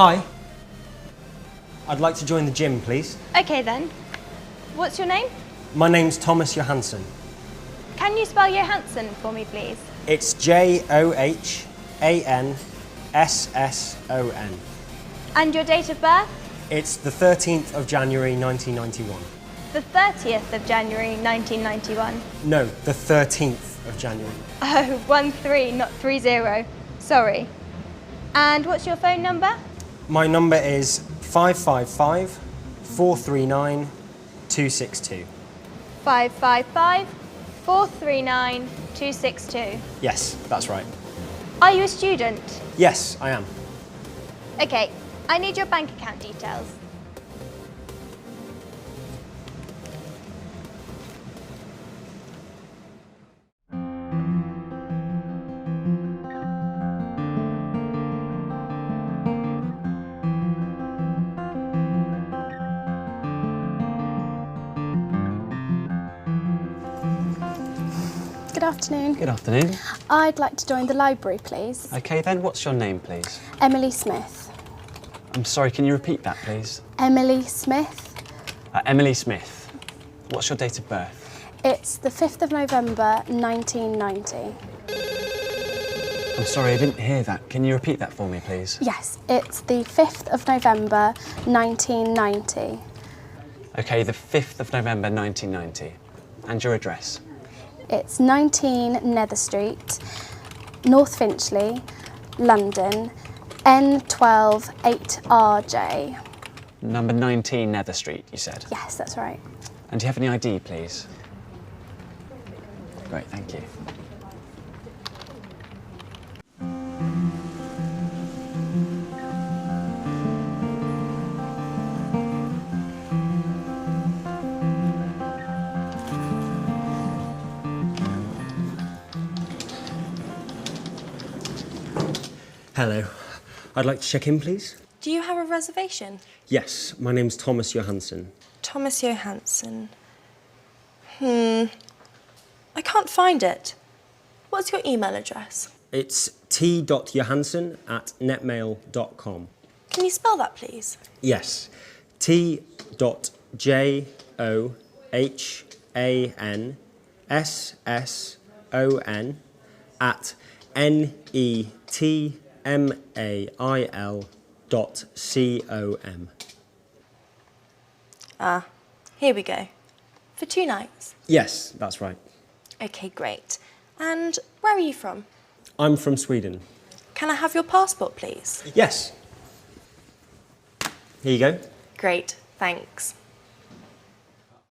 Hi. I'd like to join the gym, please. Okay then. What's your name? My name's Thomas Johansson. Can you spell Johansson for me, please? It's Johhansson. And your date of birth? It's the 13th of January 1991. The 30th of January 1991. No, the 13th of January. Oh, 13, not 30. Sorry. And what's your phone number? My number is 555 439 262. 555 439 262. Yes, that's right. Are you a student? Yes, I am. Okay, I need your bank account details. Good afternoon. Good afternoon. I'd like to join the library, please. Okay then, what's your name, please? Emily Smith. I'm sorry, can you repeat that, please? Emily Smith. Emily Smith. What's your date of birth? It's the 5th of November, 1990. I'm sorry, I didn't hear that. Can you repeat that for me, please? Yes, it's the 5th of November, 1990. Okay, the 5th of November 1990. And your address? It's 19 Nether Street, North Finchley, London, N12 8RJ. Number 19 Nether Street, you said? Yes, that's right. And do you have any ID, please? Great, thank you. Hello. I'd like to check in, please. Do you have a reservation? Yes, my name's Thomas Johansson. Thomas Johansson. I can't find it. What's your email address? It's t.johansson@netmail.com. Can you spell that, please? Yes, t.johansson@netmail.com. Ah, here we go. For 2 nights? Yes, that's right. Okay, great. And where are you from? I'm from Sweden. Can I have your passport, please? Yes. Here you go. Great, thanks.